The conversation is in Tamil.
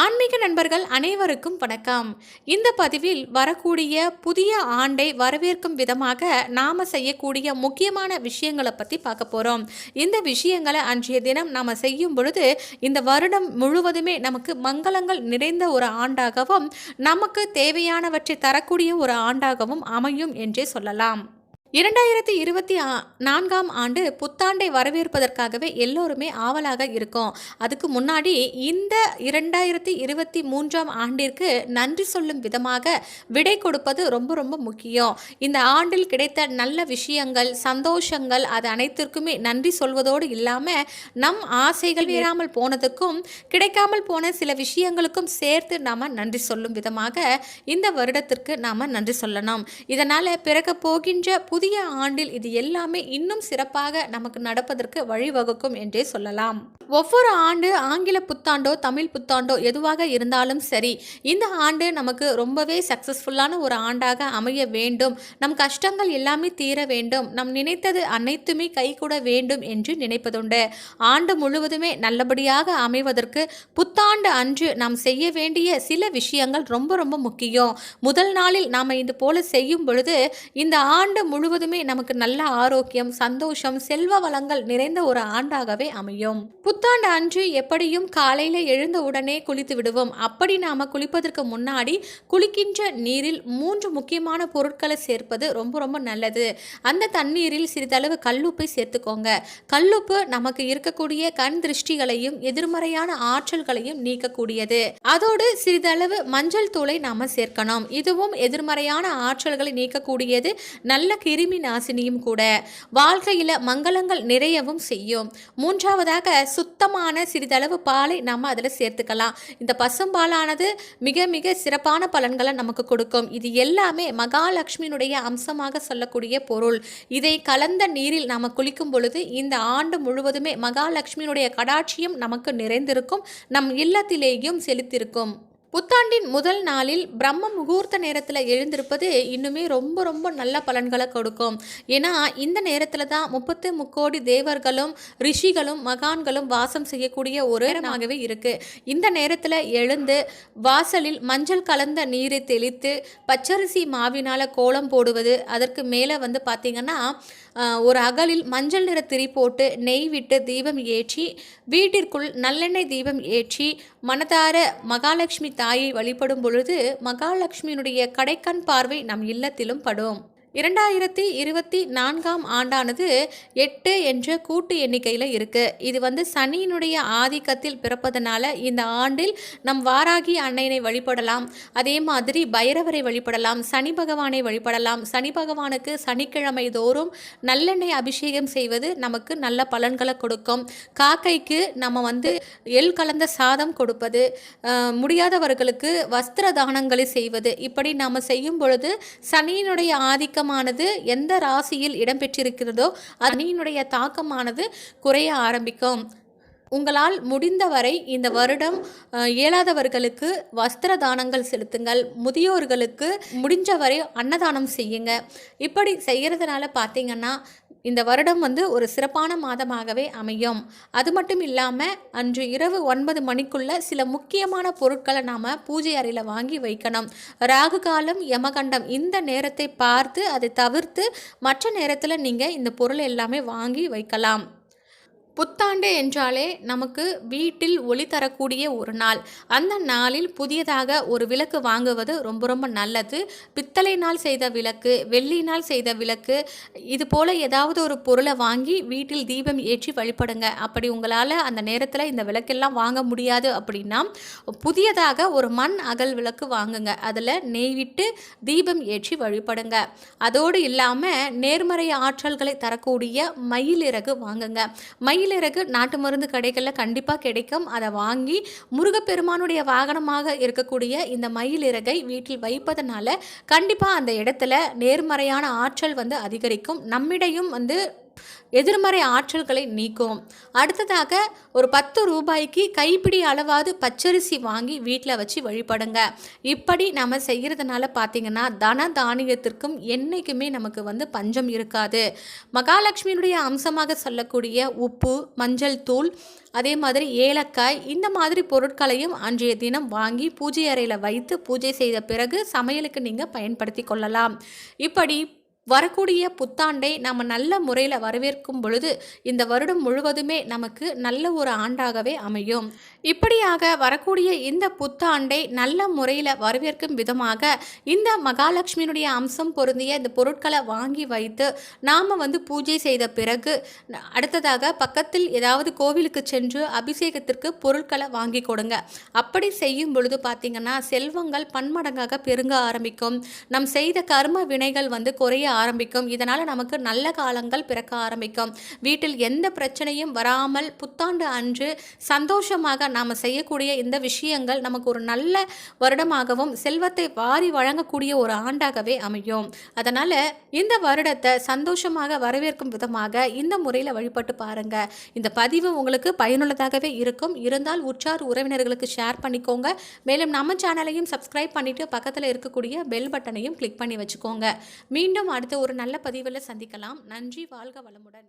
ஆன்மீக நண்பர்கள் அனைவருக்கும் வணக்கம். இந்த பதிவில் வரக்கூடிய புதிய ஆண்டை வரவேற்கும் விதமாக நாம செய்யக்கூடிய முக்கியமான விஷயங்களை பற்றி பார்க்க போகிறோம். இந்த விஷயங்களை அன்றைய தினம் நாம் செய்யும் பொழுது இந்த வருடம் முழுவதுமே நமக்கு மங்களங்கள் நிறைந்த ஒரு ஆண்டாகவும் நமக்கு தேவையானவற்றை தரக்கூடிய ஒரு ஆண்டாகவும் அமையும் என்றே சொல்லலாம். 2024ஆம் ஆண்டு புத்தாண்டை வரவேற்பதற்காகவே எல்லோருமே ஆவலாக இருக்கோம். அதுக்கு முன்னாடி இந்த 2023ஆம் ஆண்டிற்கு நன்றி சொல்லும் விதமாக விடை கொடுப்பது ரொம்ப ரொம்ப முக்கியம். இந்த ஆண்டில் கிடைத்த நல்ல விஷயங்கள், சந்தோஷங்கள் அது அனைத்திற்குமே நன்றி சொல்வதோடு இல்லாமல் நம் ஆசைகள் வேறாமல் போனதுக்கும் கிடைக்காமல் போன சில விஷயங்களுக்கும் சேர்த்து நாம் நன்றி சொல்லும் விதமாக இந்த வருடத்திற்கு நாம் நன்றி சொல்லணும். இதனால் பிறக்க போகின்ற புதிய ஆண்டில் இது எல்லாமே இன்னும் சிறப்பாக நமக்கு நடப்பதற்கு வழிவகுக்கும் என்றே சொல்லலாம். ஒவ்வொரு ஆண்டு ஆங்கில புத்தாண்டோ தமிழ் புத்தாண்டோ எதுவாக இருந்தாலும் சரி, இந்த ஆண்டு நமக்கு ரொம்பவே சக்சஸ்ஃபுல்லான ஒரு ஆண்டாக அமைய வேண்டும். நம் கஷ்டங்கள் எல்லாமே தீர வேண்டும், நம் நினைத்தது அனைத்துமே கைகூட வேண்டும் என்று நினைப்பதுண்டு. ஆண்டு முழுவதுமே நல்லபடியாக அமைவதற்கு புத்தாண்டு அன்று நாம் செய்ய வேண்டிய சில விஷயங்கள் ரொம்ப ரொம்ப முக்கியம். முதல் நாளில் நாம் இது போல செய்யும் பொழுது இந்த ஆண்டு முழுவதுமே நமக்கு நல்ல ஆரோக்கியம், சந்தோஷம், செல்வ வளங்கள் நிறைந்த ஒரு ஆண்டாகவே அமையும். புத்தாண்டு அன்று எப்படியும் காலையில் எழுந்த உடனே குளித்து விடுவோம். அப்படி நாம் குளிப்பதற்கு முன்னாடி குளிக்கின்ற நீரில் 3 முக்கியமான பொருட்களை சேர்ப்பது ரொம்ப ரொம்ப நல்லது. அந்த தண்ணீரில் சிறிதளவு கல்லுப்பை சேர்த்துக்கோங்க. கல்லுப்பு நமக்கு இருக்கக்கூடிய கண் திருஷ்டிகளையும் எதிர்மறையான ஆற்றல்களையும் நீக்கக்கூடியது. அதோடு சிறிதளவு மஞ்சள் தூளை நாம் சேர்க்கணும். இதுவும் எதிர்மறையான ஆற்றல்களை நீக்கக்கூடியது, நல்ல கிருமி நாசினியும் கூட. வாழ்க்கையில் மங்களங்கள் நிறையவும் செய்யும். மூன்றாவதாக சுத்தமான சிறிதளவு பாலை நம்ம அதில் சேர்த்துக்கலாம். இந்த பசும்பாலானது மிக மிக சிறப்பான பலன்களை நமக்கு கொடுக்கும். இது எல்லாமே மகாலட்சுமியினுடைய அம்சமாக சொல்லக்கூடிய பொருள். இதை கலந்த நீரில் நாம் குளிக்கும் பொழுது இந்த ஆண்டு முழுவதுமே மகாலட்சுமியினுடைய கடாட்சியம் நமக்கு நிறைந்திருக்கும், நம் இல்லத்திலேயும் செலுத்திருக்கும். புத்தாண்டின் முதல் நாளில் பிரம்ம முகூர்த்த நேரத்தில் எழுந்திருப்பது இன்னுமே ரொம்ப ரொம்ப நல்ல பலன்களை கொடுக்கும். ஏன்னா இந்த நேரத்தில் தான் 33 தேவர்களும் ரிஷிகளும் மகான்களும் வாசம் செய்யக்கூடிய ஒரு நேரமாகவே இருக்குது. இந்த நேரத்தில் எழுந்து வாசலில் மஞ்சள் கலந்த நீரை தெளித்து பச்சரிசி மாவினால் கோலம் போடுவது, அதற்கு மேலே பார்த்திங்கன்னா ஒரு அகலில் மஞ்சள் நிற திரி போட்டு நெய் விட்டு தீபம் ஏற்றி வீட்டிற்குள் நல்லெண்ணெய் தீபம் ஏற்றி மனதார மகாலட்சுமி தாயை வழிபடும் பொழுது மகாலட்சுமியினுடைய கடைக்கண் பார்வை நம் இல்லத்திலும் படும். 2024ஆம் ஆண்டானது 8 என்ற கூட்டு எண்ணிக்கையில் இருக்குது. இது சனியினுடைய ஆதிக்கத்தில் பிறப்பதனால இந்த ஆண்டில் நம் வாராகி அன்னையை வழிபடலாம். அதே மாதிரி பைரவரை வழிபடலாம், சனி பகவானை வழிபடலாம். சனி பகவானுக்கு சனிக்கிழமை தோறும் நல்லெண்ணெய் அபிஷேகம் செய்வது நமக்கு நல்ல பலன்களை கொடுக்கும். காக்கைக்கு நம்ம எள் கலந்த சாதம் கொடுப்பது, முடியாதவர்களுக்கு வஸ்திர தானங்களை செய்வது, இப்படி நாம் செய்யும் பொழுது சனியினுடைய ஆதிக்கம் எந்த ராசியில் இடம்பெற்றிருக்கிறதோ அதனுடைய தாக்கமானது குறைய ஆரம்பிக்கும். உங்களால் முடிந்தவரை இந்த வருடம் இயலாதவர்களுக்கு வஸ்திர தானங்கள் செலுத்துங்கள், முதியோர்களுக்கு முடிஞ்சவரை அன்னதானம் செய்யுங்க. இப்படி செய்கிறதுனால பார்த்தீங்கன்னா இந்த வருடம் ஒரு சிறப்பான மாதமாகவே அமையும். அது மட்டும் இல்லாமல் அன்று இரவு 9 மணிக்குள்ள சில முக்கியமான பொருட்களை நாம் பூஜை அறையில் வாங்கி வைக்கணும். ராகு காலம், யமகண்டம் இந்த நேரத்தை பார்த்து அதை தவிர்த்து மற்ற நேரத்தில் நீங்கள் இந்த பொருள் எல்லாமே வாங்கி வைக்கலாம். புத்தாண்டு என்றாலே நமக்கு வீட்டில் ஒளி தரக்கூடிய ஒரு நாள். அந்த நாளில் புதியதாக ஒரு விளக்கு வாங்குவது ரொம்ப ரொம்ப நல்லது. பித்தளையினால் செய்த விளக்கு, வெள்ளியினால் செய்த விளக்கு, இது போல் ஏதாவது ஒரு பொருளை வாங்கி வீட்டில் தீபம் ஏற்றி வழிபடுங்க. அப்படி உங்களால் அந்த நேரத்தில் இந்த விளக்கெல்லாம் வாங்க முடியாது அப்படின்னா புதியதாக ஒரு மண் அகல் விளக்கு வாங்குங்க. அதில் நெய் விட்டு தீபம் ஏற்றி வழிபடுங்க. அதோடு இல்லாமல் நேர்மறை ஆற்றல்களை தரக்கூடிய மயிலிறகு வாங்குங்க. மயிலிறகு நாட்டு மருந்து கடைகளில் கண்டிப்பாக கிடைக்கும். அதை வாங்கி முருகப்பெருமானுடைய வாகனமாக இருக்கக்கூடிய இந்த மயிலிறகை வீட்டில் வைப்பதனால கண்டிப்பாக அந்த இடத்துல நேர்மறையான ஆற்றல் அதிகரிக்கும். நம்மிடையும் எதிர்மறை ஆற்றல்களை நீக்கும். அடுத்ததாக ஒரு 10 ரூபாய்க்கு கைப்பிடி அளவாவது பச்சரிசி வாங்கி வீட்டில் வச்சு வழிபடுங்க. இப்படி நம்ம செய்கிறதுனால பார்த்தீங்கன்னா தன தானியத்திற்கும் என்றைக்குமே நமக்கு பஞ்சம் இருக்காது. மகாலட்சுமியினுடைய அம்சமாக சொல்லக்கூடிய உப்பு, மஞ்சள் தூள், அதே மாதிரி ஏலக்காய், இந்த மாதிரி பொருட்களையும் அன்றைய தினம் வாங்கி பூஜை அறையில் வைத்து பூஜை செய்த பிறகு சமையலுக்கு நீங்கள் பயன்படுத்தி கொள்ளலாம். இப்படி வரக்கூடிய புத்தாண்டை நம்ம நல்ல முறையில் வரவேற்கும் பொழுது இந்த வருடம் முழுவதுமே நமக்கு நல்ல ஒரு ஆண்டாகவே அமையும். இப்படியாக வரக்கூடிய இந்த புத்தாண்டை நல்ல முறையில் வரவேற்கும் விதமாக இந்த மகாலட்சுமியினுடைய அம்சம் பொருந்திய இந்த பொருட்களை வாங்கி வைத்து நாம் பூஜை செய்த பிறகு அடுத்ததாக பக்கத்தில் ஏதாவது கோவிலுக்கு சென்று அபிஷேகத்திற்கு பொருட்களை வாங்கி கொடுங்க. அப்படி செய்யும் பொழுது பார்த்திங்கன்னா செல்வங்கள் பன்மடங்காக பெருங்க ஆரம்பிக்கும். நம் செய்த கர்ம வினைகள் குறைய ஆரம்பிக்கும். இதனால் நமக்கு நல்ல காலங்கள் பிறக்க ஆரம்பிக்கும். வீட்டில் எந்த பிரச்சனையும் வராமல் புத்தாண்டு அன்று சந்தோஷமாக நாம் செய்யக்கூடிய இந்த விஷயங்கள் நமக்கு ஒரு நல்ல வருடமாகவும் செல்வத்தை வாரி வழங்கக்கூடிய ஒரு ஆண்டாகவே அமையும். அதனால் இந்த வருடத்தை சந்தோஷமாக வரவேற்கும் விதமாக இந்த முறையில் வழிபட்டு பாருங்க. இந்த பதிவு உங்களுக்கு பயனுள்ளதாகவே இருக்கும். இருந்தால் உற்றார் உறவினர்களுக்கு ஷேர் பண்ணிக்கோங்க. மேலும் நம்ம சேனலையும் சப்ஸ்கிரைப் பண்ணிட்டு பக்கத்தில் இருக்கக்கூடிய பெல் பட்டனையும் கிளிக் பண்ணி வச்சுக்கோங்க. மீண்டும் அடுத்த ஒரு நல்ல பதிவில் சந்திக்கலாம். நன்றி. வாழ்க வளமுடன்.